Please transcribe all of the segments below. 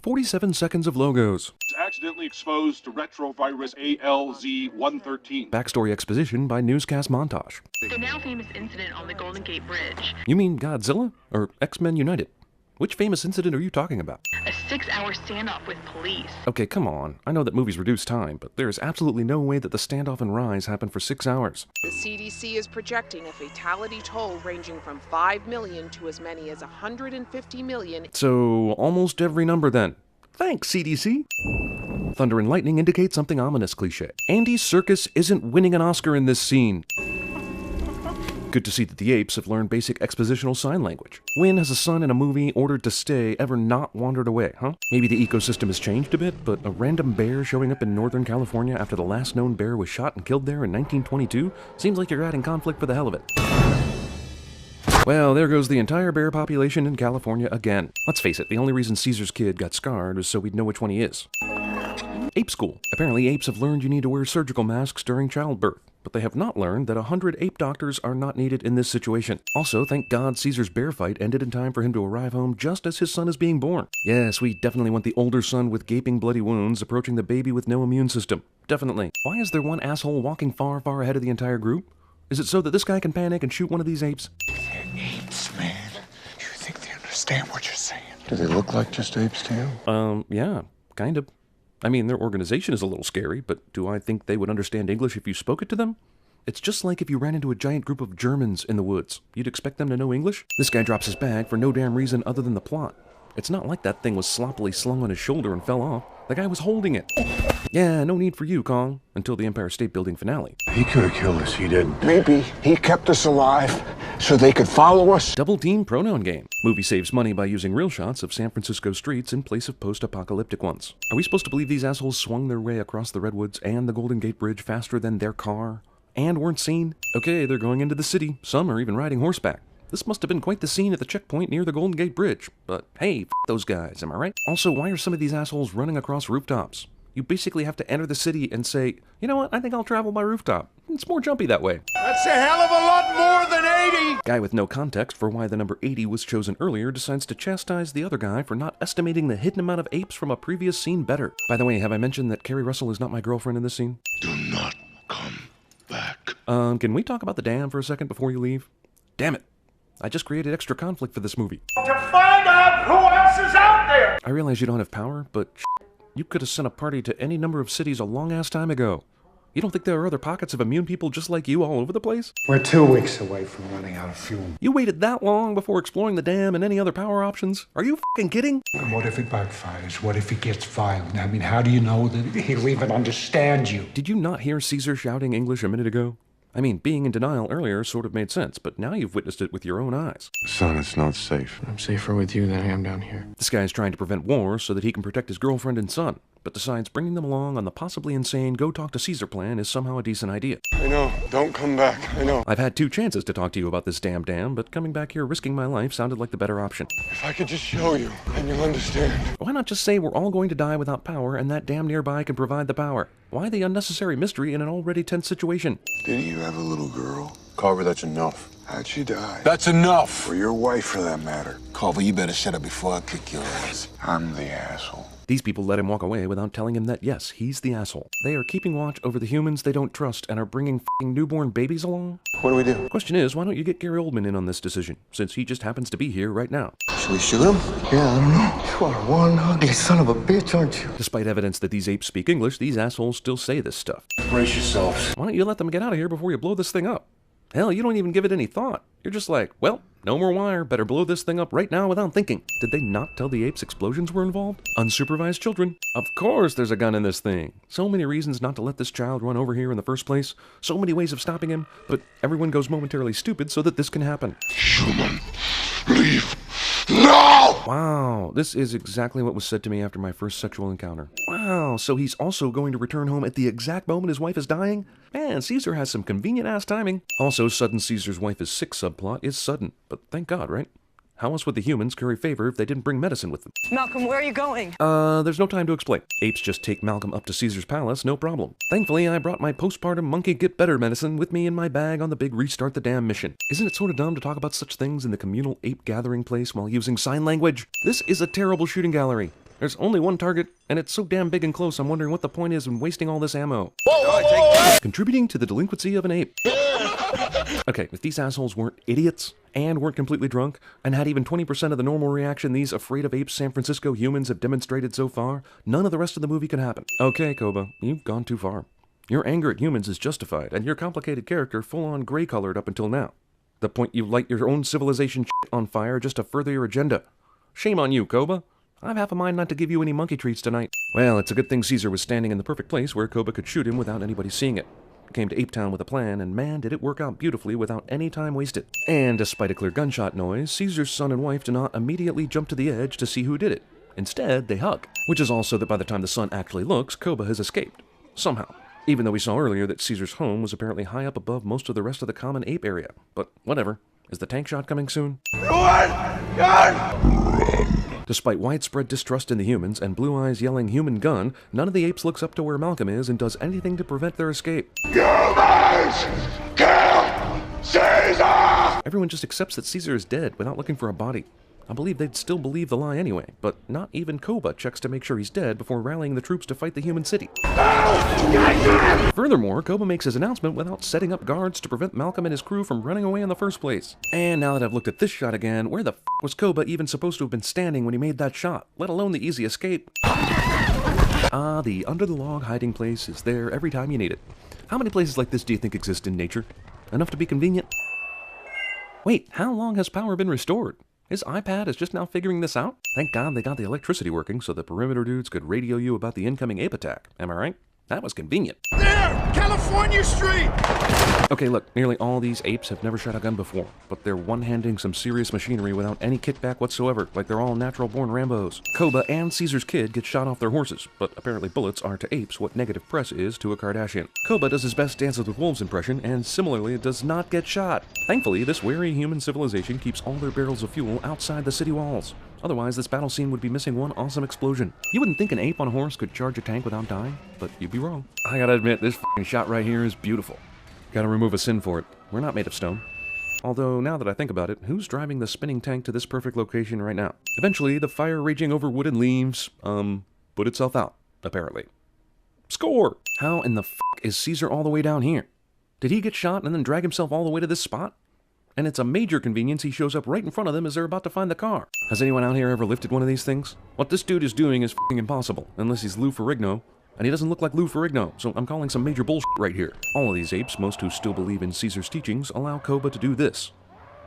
47 seconds of logos. Accidentally exposed to retrovirus ALZ-113. Backstory exposition by newscast montage. The now famous incident on the Golden Gate Bridge. You mean Godzilla? Or X-Men United? Which famous incident are you talking about? A 6-hour standoff with police. Okay, come on. I know that movies reduce time, but there is absolutely no way that the standoff in Rise happened for 6 hours. The CDC is projecting a fatality toll ranging from 5 million to as many as 150 million. So, almost every number then. Thanks, CDC. Thunder and lightning indicate something ominous cliché. Andy Serkis isn't winning an Oscar in this scene. Good to see that the apes have learned basic expositional sign language. When has a son in a movie ordered to stay ever not wandered away, huh? Maybe the ecosystem has changed a bit, but a random bear showing up in Northern California after the last known bear was shot and killed there in 1922 seems like you're adding conflict for the hell of it. Well, there goes the entire bear population in California again. Let's face it, the only reason Caesar's kid got scarred was so we'd know which one he is. Ape school. Apparently apes have learned you need to wear surgical masks during childbirth. But they have not learned that 100 ape doctors are not needed in this situation. Also, thank God Caesar's bear fight ended in time for him to arrive home just as his son is being born. Yes, we definitely want the older son with gaping bloody wounds approaching the baby with no immune system. Definitely. Why is there one asshole walking far, far ahead of the entire group? Is it so that this guy can panic and shoot one of these apes? They're apes, man. Do you think they understand what you're saying? Do they look like just apes to you? Yeah, kind of. I mean, their organization is a little scary, but do I think they would understand English if you spoke it to them? It's just like if you ran into a giant group of Germans in the woods. You'd expect them to know English? This guy drops his bag for no damn reason other than the plot. It's not like that thing was sloppily slung on his shoulder and fell off. The guy was holding it. Yeah, no need for you, Kong, until the Empire State Building finale. He could have killed us, he didn't. Maybe he kept us alive so they could follow us. Double team pronoun game. Movie saves money by using real shots of San Francisco streets in place of post-apocalyptic ones. Are we supposed to believe these assholes swung their way across the Redwoods and the Golden Gate Bridge faster than their car? And weren't seen? Okay, they're going into the city. Some are even riding horseback. This must have been quite the scene at the checkpoint near the Golden Gate Bridge. But hey, f those guys, am I right? Also, why are some of these assholes running across rooftops? You basically have to enter the city and say, you know what, I think I'll travel by rooftop. It's more jumpy that way. That's a hell of a lot more than 80! Guy with no context for why the number 80 was chosen earlier decides to chastise the other guy for not estimating the hidden amount of apes from a previous scene better. By the way, have I mentioned that Carrie Russell is not my girlfriend in this scene? Do not come back. Can we talk about the dam for a second before you leave? Damn it. I just created extra conflict for this movie. To find out who else is out there! I realize you don't have power, but you could have sent a party to any number of cities a long-ass time ago. You don't think there are other pockets of immune people just like you all over the place? We're 2 weeks away from running out of fuel. You waited that long before exploring the dam and any other power options? Are you f***ing kidding? And what if it backfires? What if he gets violent? I mean, how do you know that he'll even understand you? Did you not hear Caesar shouting English a minute ago? I mean, being in denial earlier sort of made sense, but now you've witnessed it with your own eyes. Son, it's not safe. I'm safer with you than I am down here. This guy is trying to prevent war so that he can protect his girlfriend and son, but decides bringing them along on the possibly insane go talk to Caesar plan is somehow a decent idea. I know. Don't come back. I know. I've had 2 chances to talk to you about this damn dam, but coming back here risking my life sounded like the better option. If I could just show you, then you'll understand. Why not just say we're all going to die without power and that dam nearby can provide the power? Why the unnecessary mystery in an already tense situation? Didn't you have a little girl? Carver, that's enough. How'd she die? That's enough! Or your wife, for that matter. Carver, you better shut up before I kick your ass. I'm the asshole. These people let him walk away without telling him that, yes, he's the asshole. They are keeping watch over the humans they don't trust and are bringing f***ing newborn babies along? What do we do? Question is, why don't you get Gary Oldman in on this decision, since he just happens to be here right now? Should we shoot him? Yeah, I don't know. You are one ugly son of a bitch, aren't you? Despite evidence that these apes speak English, these assholes still say this stuff. Brace yourselves. Why don't you let them get out of here before you blow this thing up? Hell, you don't even give it any thought. You're just like, well, no more wire, better blow this thing up right now without thinking. Did they not tell the apes explosions were involved? Unsupervised children. Of course there's a gun in this thing. So many reasons not to let this child run over here in the first place. So many ways of stopping him, but everyone goes momentarily stupid so that this can happen. Human, leave. No! Wow, this is exactly what was said to me after my first sexual encounter. Wow, so he's also going to return home at the exact moment his wife is dying? Man, Caesar has some convenient-ass timing. Also, sudden Caesar's wife is sick subplot is sudden, but thank God, right? How else would the humans curry favor if they didn't bring medicine with them? Malcolm, where are you going? There's no time to explain. Apes just take Malcolm up to Caesar's palace, no problem. Thankfully, I brought my postpartum monkey get better medicine with me in my bag on the big restart the dam mission. Isn't it sort of dumb to talk about such things in the communal ape gathering place while using sign language? This is a terrible shooting gallery. There's only one target, and it's so damn big and close I'm wondering what the point is in wasting all this ammo. Contributing to the delinquency of an ape. Okay, if these assholes weren't idiots, and weren't completely drunk, and had even 20% of the normal reaction these afraid of apes San Francisco humans have demonstrated so far, none of the rest of the movie could happen. Okay, Koba, you've gone too far. Your anger at humans is justified, and your complicated character full-on gray-colored up until now. The point you light your own civilization on fire just to further your agenda. Shame on you, Koba. I've half a mind not to give you any monkey treats tonight. Well, it's a good thing Caesar was standing in the perfect place where Koba could shoot him without anybody seeing it. Came to Ape Town with a plan, and man, did it work out beautifully without any time wasted. And despite a clear gunshot noise, Caesar's son and wife do not immediately jump to the edge to see who did it. Instead, they hug. Which is also that by the time the son actually looks, Koba has escaped. Somehow. Even though we saw earlier that Caesar's home was apparently high up above most of the rest of the common ape area. But whatever. Is the tank shot coming soon? Despite widespread distrust in the humans and Blue Eyes yelling human gun, none of the apes looks up to where Malcolm is and does anything to prevent their escape. Humans! Kill Caesar! Everyone just accepts that Caesar is dead without looking for a body. I believe they'd still believe the lie anyway, but not even Koba checks to make sure he's dead before rallying the troops to fight the human city. Furthermore, Koba makes his announcement without setting up guards to prevent Malcolm and his crew from running away in the first place. And now that I've looked at this shot again, where the f was Koba even supposed to have been standing when he made that shot, let alone the easy escape? Ah, the under-the-log hiding place is there every time you need it. How many places like this do you think exist in nature? Enough to be convenient? Wait, how long has power been restored? His iPad is just now figuring this out? Thank God they got the electricity working so the perimeter dudes could radio you about the incoming ape attack. Am I right? That was convenient. There! California Street! Okay, look, nearly all these apes have never shot a gun before, but they're one-handing some serious machinery without any kickback whatsoever, like they're all natural-born Rambos. Koba and Caesar's kid get shot off their horses, but apparently bullets are to apes what negative press is to a Kardashian. Koba does his best Dances with Wolves impression, and similarly does not get shot. Thankfully, this wary human civilization keeps all their barrels of fuel outside the city walls. Otherwise, this battle scene would be missing one awesome explosion. You wouldn't think an ape on a horse could charge a tank without dying, but you'd be wrong. I gotta admit, this f***ing shot right here is beautiful. Gotta remove a sin for it. We're not made of stone. Although, now that I think about it, who's driving the spinning tank to this perfect location right now? Eventually, the fire raging over wood and leaves, put itself out, apparently. Score! How in the f*** is Caesar all the way down here? Did he get shot and then drag himself all the way to this spot? And it's a major convenience he shows up right in front of them as they're about to find the car. Has anyone out here ever lifted one of these things? What this dude is doing is f***ing impossible, unless he's Lou Ferrigno, and he doesn't look like Lou Ferrigno, so I'm calling some major bullshit right here. All of these apes, most who still believe in Caesar's teachings, allow Koba to do this.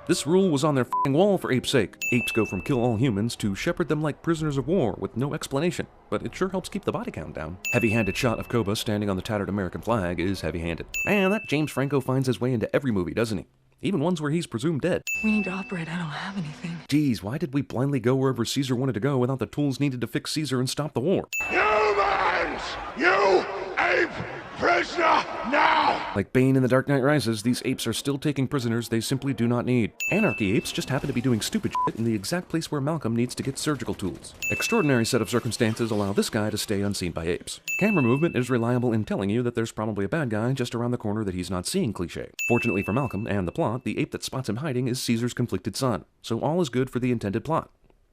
This rule was on their f***ing wall for ape's sake. Apes go from kill all humans to shepherd them like prisoners of war with no explanation, but it sure helps keep the body count down. Heavy-handed shot of Koba standing on the tattered American flag is heavy-handed. Man, that James Franco finds his way into every movie, doesn't he? Even ones where he's presumed dead. We need to operate. I don't have anything. Geez, why did we blindly go wherever Caesar wanted to go without the tools needed to fix Caesar and stop the war? Humans! You ape prisoner now! Like Bane in The Dark Knight Rises, these apes are still taking prisoners they simply do not need. Anarchy apes just happen to be doing stupid shit in the exact place where Malcolm needs to get surgical tools. Extraordinary set of circumstances allow this guy to stay unseen by apes. Camera movement is reliable in telling you that there's probably a bad guy just around the corner that he's not seeing cliché. Fortunately for Malcolm and the plot, the ape that spots him hiding is Caesar's conflicted son, so all is good for the intended plot.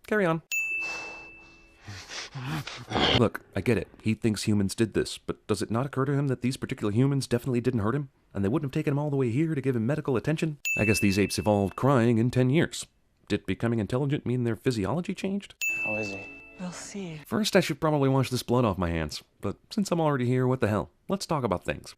Carry on. Look, I get it. He thinks humans did this, but does it not occur to him that these particular humans definitely didn't hurt him? And they wouldn't have taken him all the way here to give him medical attention? I guess these apes evolved crying in 10 years. Did becoming intelligent mean their physiology changed? How is he? We'll see. First, I should probably wash this blood off my hands. But since I'm already here, what the hell? Let's talk about things.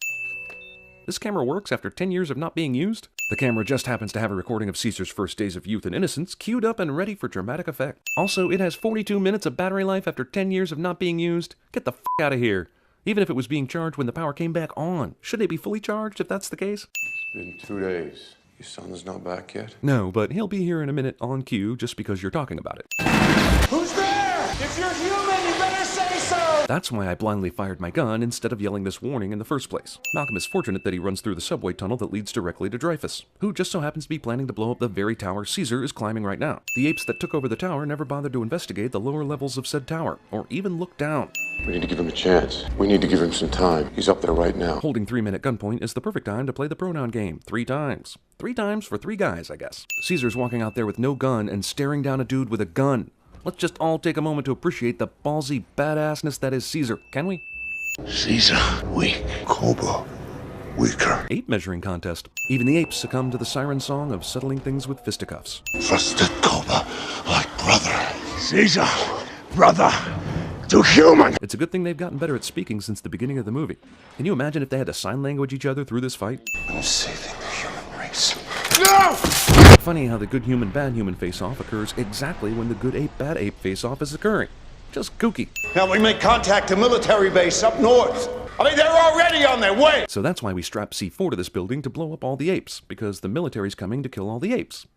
This camera works after 10 years of not being used? The camera just happens to have a recording of Caesar's first days of youth and innocence queued up and ready for dramatic effect. Also, it has 42 minutes of battery life after 10 years of not being used. Get the f*** out of here. Even if it was being charged when the power came back on. Should they be fully charged if that's the case? It's been 2 days. Your son's not back yet? No, but he'll be here in a minute on cue just because you're talking about it. Who's there? If you're human, you better say so! That's why I blindly fired my gun instead of yelling this warning in the first place. Malcolm is fortunate that he runs through the subway tunnel that leads directly to Dreyfus, who just so happens to be planning to blow up the very tower Caesar is climbing right now. The apes that took over the tower never bothered to investigate the lower levels of said tower, or even look down. We need to give him a chance. We need to give him some time. He's up there right now. Holding 3-minute gunpoint is the perfect time to play the pronoun game 3 times. 3 times for 3 guys, I guess. Caesar's walking out there with no gun and staring down a dude with a gun. let's just all take a moment to appreciate the ballsy badassness that is Caesar, can we? Caesar, weak. Koba, weaker. Ape measuring contest. Even the apes succumb to the siren song of settling things with fisticuffs. Trusted Koba like brother. Caesar, brother to human. It's a good thing they've gotten better at speaking since the beginning of the movie. Can you imagine if they had to sign language each other through this fight? I'm saving the human race. No! Funny how the good human bad human face-off occurs exactly when the good ape bad ape face-off is occurring. Just kooky. Now we make contact to military base up north. I mean, they're already on their way. So that's why we strap C4 to this building to blow up all the apes, because the military's coming to kill all the apes.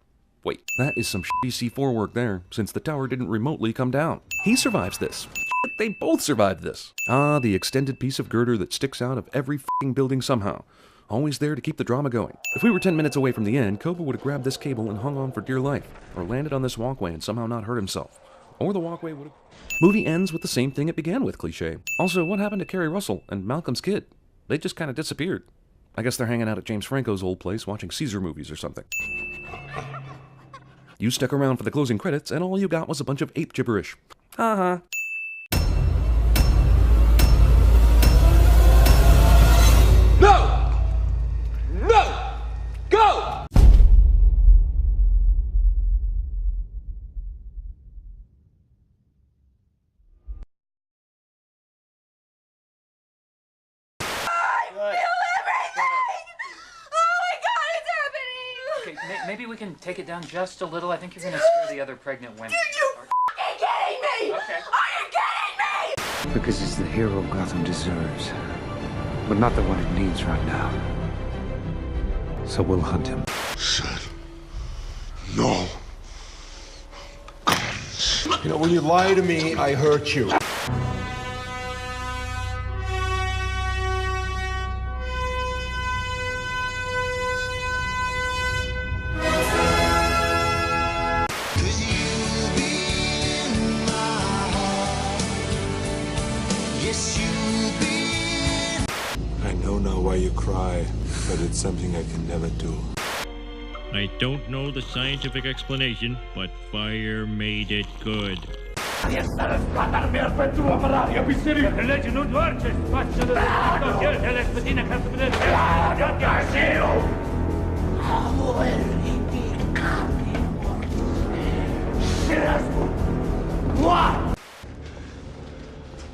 Wait, that is some shitty C4 work there, since the tower didn't remotely come down. He survives this. Shit, they both survived this. Ah, the extended piece of girder that sticks out of every f***ing building somehow. Always there to keep the drama going. If we were 10 minutes away from the end, Koba would have grabbed this cable and hung on for dear life, or landed on this walkway and somehow not hurt himself. Or the walkway would have... Movie ends with the same thing it began with, cliché. Also, what happened to Kerry Russell and Malcolm's kid? They just kind of disappeared. I guess they're hanging out at James Franco's old place watching Caesar movies or something. You stuck around for the closing credits, and all you got was a bunch of ape gibberish. Ha-ha. No! No! Go! Okay, maybe we can take it down just a little. I think you're gonna scare the other pregnant women. Are you f***ing kidding me? Okay. Are you kidding me? Because he's the hero Gotham deserves, but not the one it needs right now. So we'll hunt him. Said no guns. You know, when you lie to me, I hurt you. I know now why you cry, but it's something I can never do. I don't know the scientific explanation, but fire made it good.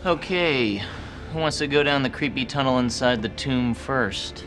Okay, who wants to go down the creepy tunnel inside the tomb first?